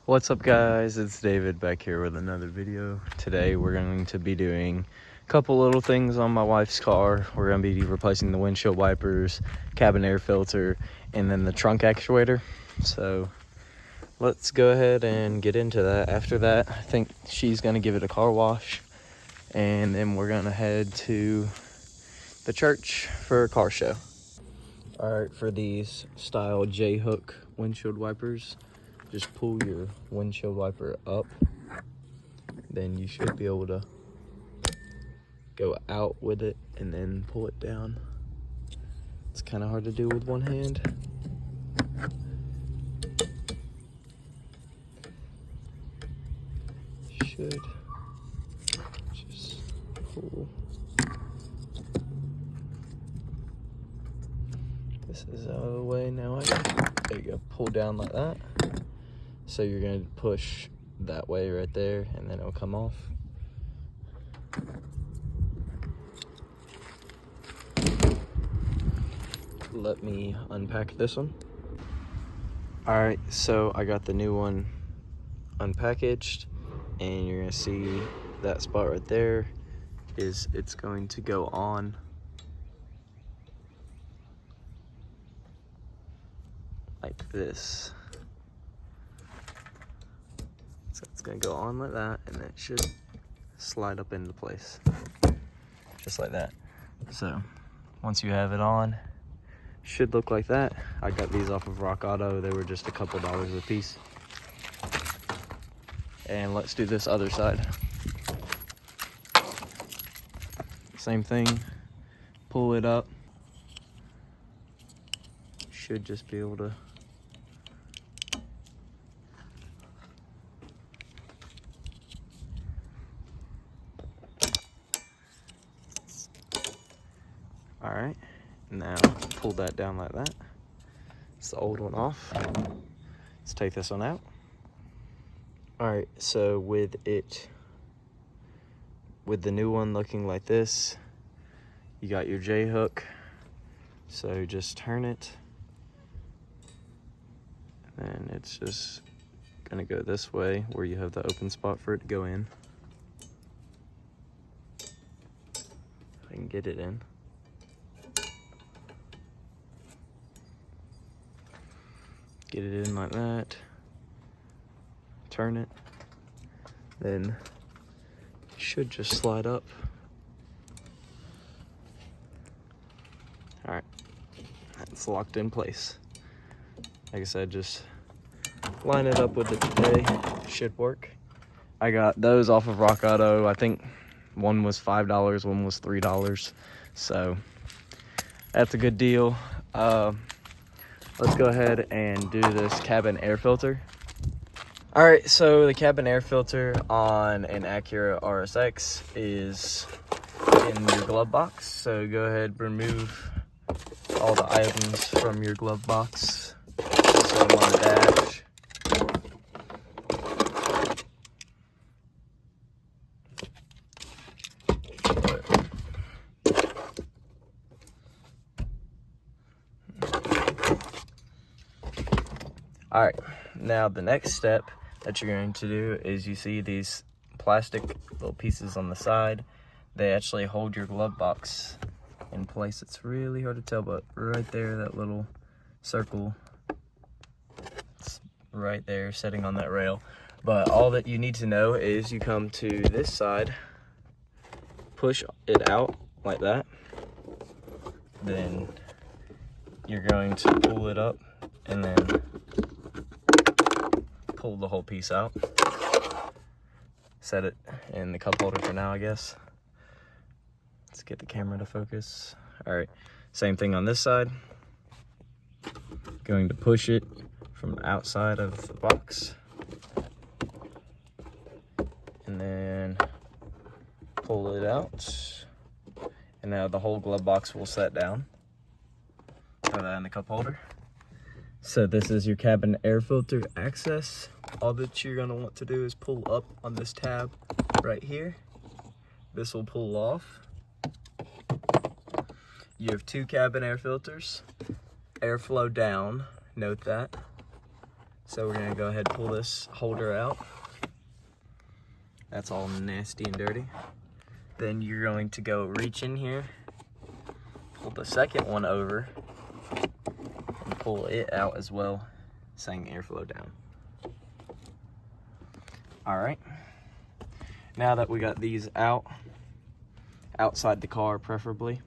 What's up guys, it's David back here with another video. Today we're going to be doing a couple little things on my wife's car. We're going to be replacing the windshield wipers, cabin air filter, and then the trunk actuator. So let's go ahead and get into that. After that, I think she's going to give it a car wash, and then we're going to head to the church for a car show. Alright, for these style J-hook windshield wipers, just pull your windshield wiper up, then you should be able to go out with it and then pull it down. It's kind of hard to do with one hand. Should just pull. This is out of the way now. There you go, pull down like that. So you're going to push that way right there, and then it'll come off. Let me unpack this one. Alright, so I got the new one unpackaged, and you're going to see that spot right there is it's going to go on like this. So it's gonna go on like that, and then it should slide up into place, just like that. So once you have it on, should look like that. I got these off of Rock Auto. They were just a couple dollars a piece. And let's do this other side. Same thing, pull it up. Should just be able to Alright, now pull that down like that. It's the old one off. Let's take this one out. Alright, so with the new one looking like this, you got your J-hook. So just turn it, and then it's just gonna go this way where you have the open spot for it to go in. If I can get it in. Get it in like that, turn it, then it should just slide up. All right, it's locked in place. Like I said, just line it up with it today, should work. I got those off of Rock Auto. I think one was $5, one was $3. So that's a good deal. Let's go ahead and do this cabin air filter. All right, so the cabin air filter on an Acura RSX is in your glove box. So go ahead, remove all the items from your glove box. So I'm on the dash. All right, now the next step that you're going to do is you see these plastic little pieces on the side. They actually hold your glove box in place. It's really hard to tell, but right there, that little circle, it's right there sitting on that rail. But all that you need to know is you come to this side, push it out like that, then you're going to pull it up and then pull the whole piece out. Set it in the cup holder for now, I guess. Let's get the camera to focus. All right, same thing on this side. Going to push it from the outside of the box, and then pull it out. And now the whole glove box will set down. Throw that in the cup holder. So this is your cabin air filter access. All that you're gonna want to do is pull up on this tab right here. This will pull off. You have 2 cabin air filters. Airflow down, note that. So we're gonna go ahead and pull this holder out. That's all nasty and dirty. Then you're going to go reach in here, pull the second one over, and pull it out as well, saying airflow down. All right, now that we got these out, outside the car preferably,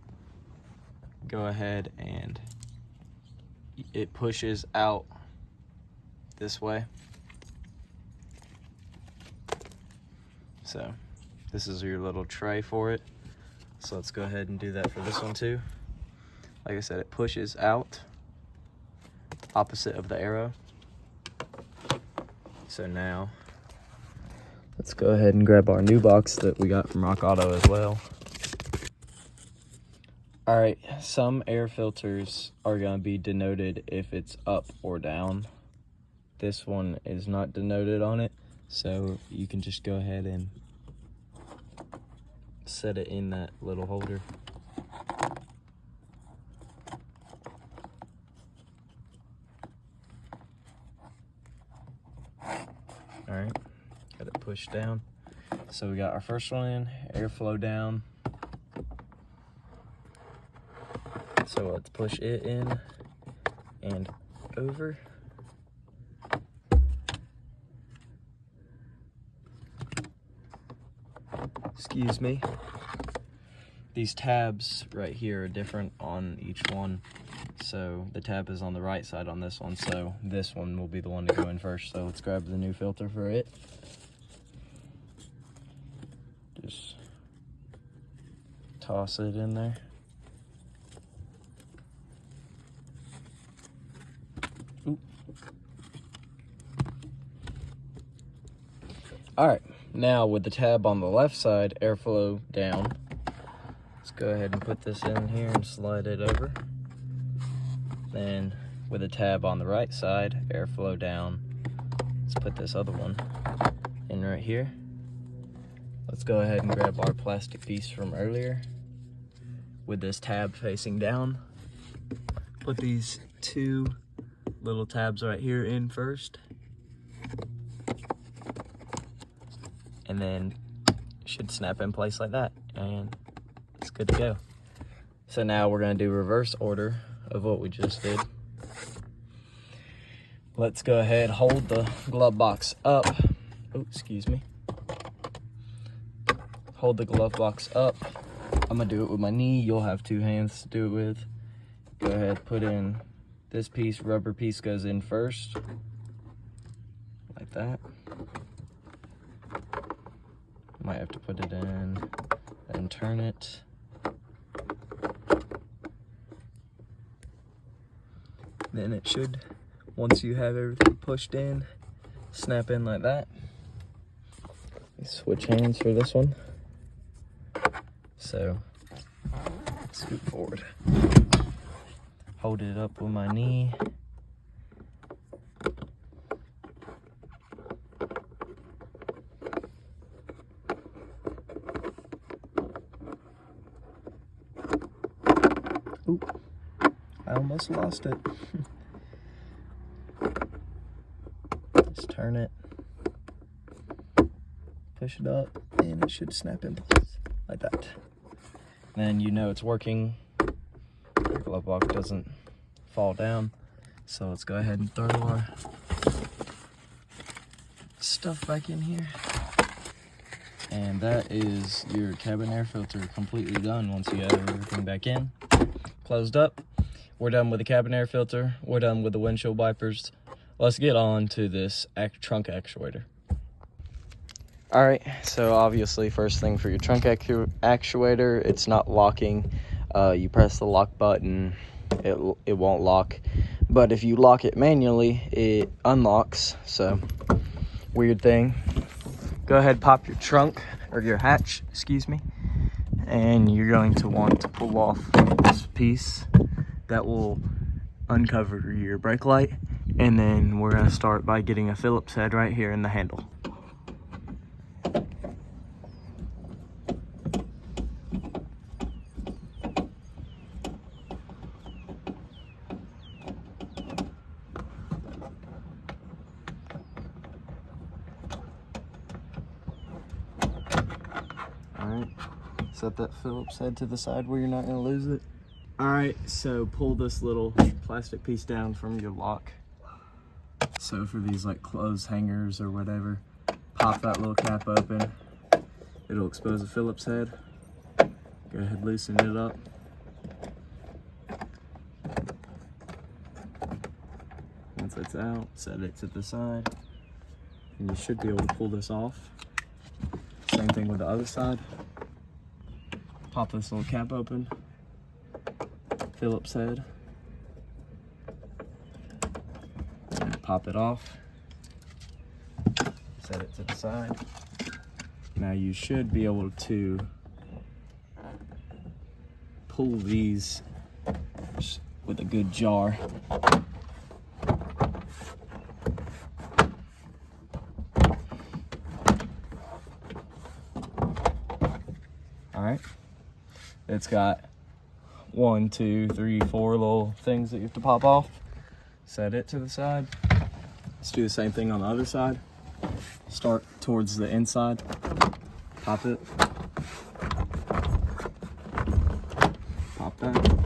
go ahead and it pushes out this way. So this is your little tray for it. So let's go ahead and do that for this one too. Like I said, it pushes out opposite of the arrow. So now let's go ahead and grab our new box that we got from Rock Auto as well. All right, some air filters are gonna be denoted if it's up or down. This one is not denoted on it, so you can just go ahead and set it in that little holder. All right, got it pushed down. So we got our first one in, airflow down. So let's push it in and over. Excuse me. These tabs right here are different on each one. So the tab is on the right side on this one, so this one will be the one to go in first. So let's grab the new filter for it. Just toss it in there. Oop. All right, now with the tab on the left side, airflow down. Let's go ahead and put this in here and slide it over. Then with the tab on the right side, airflow down. Let's put this other one in right here. Let's go ahead and grab our plastic piece from earlier with this tab facing down. Put these two little tabs right here in first. And then it should snap in place like that, and it's good to go. So now we're gonna do reverse order of what we just did. Let's go ahead, hold the glove box up. Oh, excuse me. Hold the glove box up. I'm gonna do it with my knee. You'll have two hands to do it with. Go ahead, put in this piece, rubber piece goes in first, like that. Might have to put it in and turn it. Then it should, once you have everything pushed in, snap in like that. Switch hands for this one. So, scoot forward. Hold it up with my knee. Oop, I almost lost it. Just turn it, push it up, and it should snap in place like that. Then you know it's working. Your glove box doesn't fall down. So let's go ahead and throw our stuff back in here. And that is your cabin air filter completely done. Once you have everything back in, closed up, we're done with the cabin air filter. We're done with the windshield wipers. Let's get on to this trunk actuator. All right, so obviously first thing for your trunk actuator, it's not locking. You press the lock button, it won't lock. But if you lock it manually, it unlocks. So weird thing. Go ahead, pop your trunk, or your hatch, excuse me. And you're going to want to pull off this piece that will uncover your brake light. And then we're gonna start by getting a Phillips head right here in the handle. Set that Phillips head to the side where you're not gonna lose it. All right, so pull this little plastic piece down from your lock. So for these like clothes hangers or whatever, pop that little cap open. It'll expose the Phillips head. Go ahead, loosen it up. Once it's out, set it to the side. And you should be able to pull this off. Same thing with the other side. Pop this little cap open. Phillips head. And pop it off. Set it to the side. Now you should be able to pull these with a good jar. All right, it's got 1, 2, 3, 4 little things that you have to pop off. Set it to the side. Let's do the same thing on the other side. Start towards the inside. Pop it. Pop that.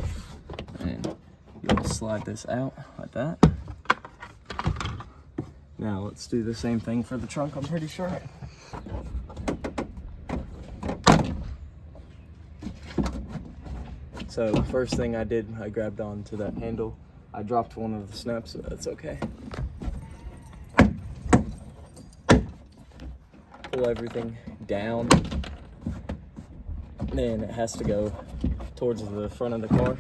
And you'll slide this out like that. Now let's do the same thing for the trunk, I'm pretty sure. So the first thing I did, I grabbed onto that handle. I dropped one of the snaps, but that's okay. Pull everything down. Then it has to go towards the front of the car.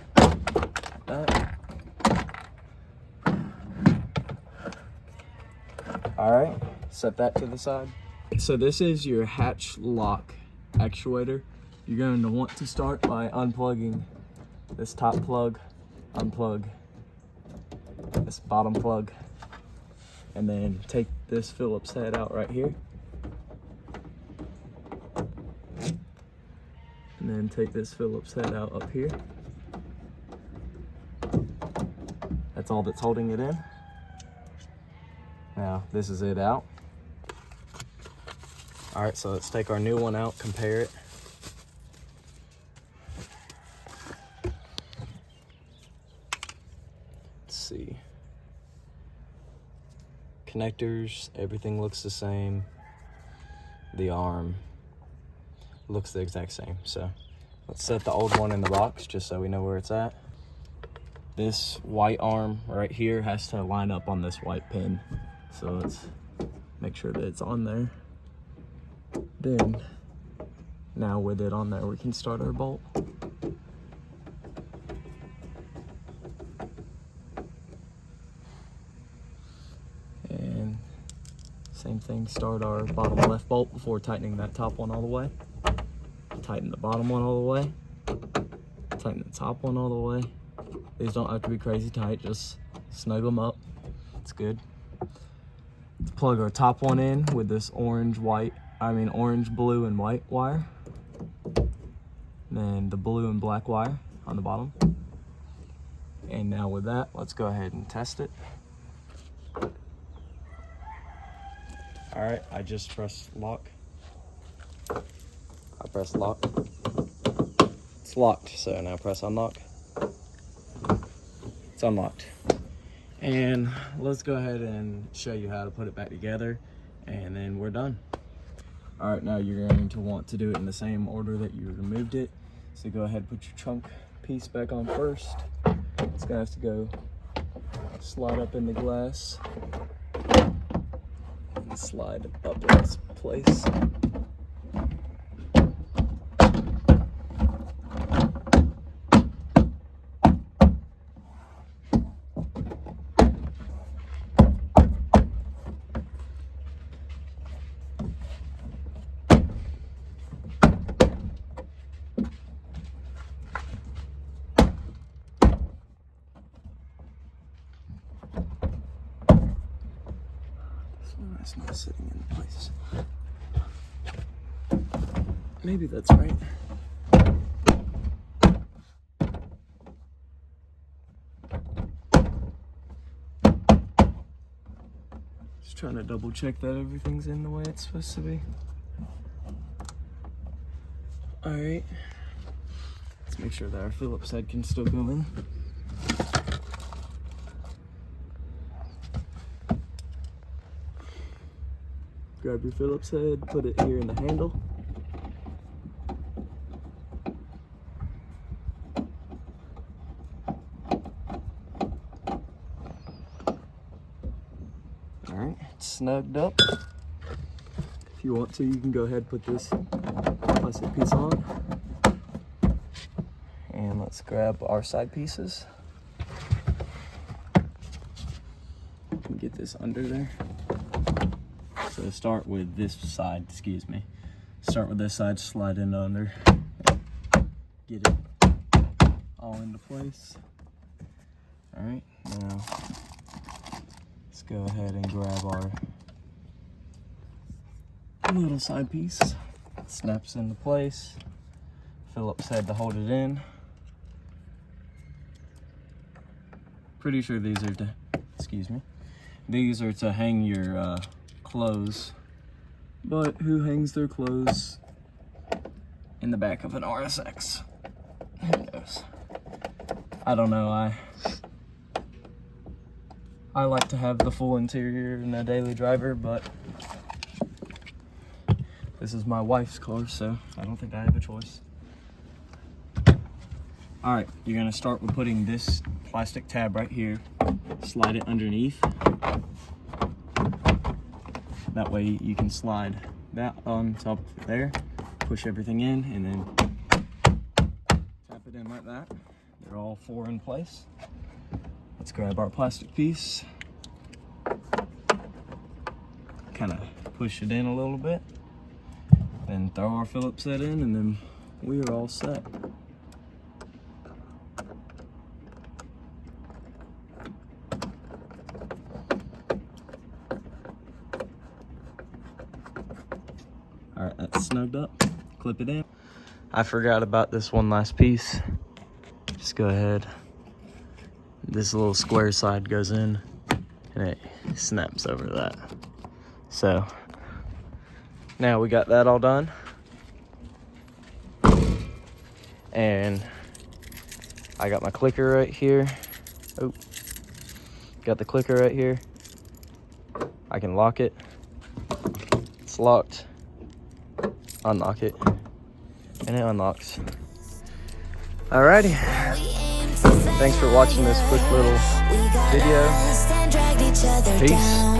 All right, set that to the side. So this is your hatch lock actuator. You're going to want to start by unplugging this top plug, unplug this bottom plug, and then take this Phillips head out right here. And then take this Phillips head out up here. That's all that's holding it in. Now this is it out. All right, so let's take our new one out, compare it. See, connectors, everything looks the same. The arm looks the exact same. So let's set the old one in the box just so we know where it's at. This white arm right here has to line up on this white pin, so let's make sure that it's on there. Then now with it on there, we can start our bolt. Same thing, start our bottom left bolt before tightening that top one all the way. Tighten the bottom one all the way. Tighten the top one all the way. These don't have to be crazy tight, just snug them up. It's good. Let's plug our top one in with this orange, blue, and white wire. And then the blue and black wire on the bottom. And now with that, let's go ahead and test it. All right, I just pressed lock. I pressed lock. It's locked, so now press unlock. It's unlocked. And let's go ahead and show you how to put it back together, and then we're done. All right, now you're going to want to do it in the same order that you removed it. So go ahead and put your trunk piece back on first. It's gonna have to go slide up in the glass. Slide up in its place. It's not sitting in place. Maybe that's right. Just trying to double check that everything's in the way it's supposed to be. All right, let's make sure that our Phillips head can still go in. Grab your Phillips head, put it here in the handle. All right, it's snugged up. If you want to, you can go ahead and put this plastic piece on. And let's grab our side pieces. Get this under there. So start with this side, excuse me. Start with this side, slide it under. Get it all into place. All right, now let's go ahead and grab our little side piece. Snaps into place. Phillips head to hold it in. Pretty sure these are to, excuse me, these are to hang your clothes, but who hangs their clothes in the back of an RSX? Who knows? I don't know. I like to have the full interior in a daily driver, but this is my wife's car, so I don't think I have a choice. All right, you're gonna start with putting this plastic tab right here, slide it underneath. That way you can slide that on top of there, push everything in, and then tap it in like that. They're all four in place. Let's grab our plastic piece, kind of push it in a little bit, then throw our Phillips head in, and then we are all set. All right, that's snugged up. Clip it in. I forgot about this one last piece. Just go ahead. This little square side goes in and it snaps over that. So now we got that all done. And I got my clicker right here. Oh, got the clicker right here. I can lock it. It's locked. Unlock it, and it unlocks. Alrighty, thanks for watching this quick little video. Peace.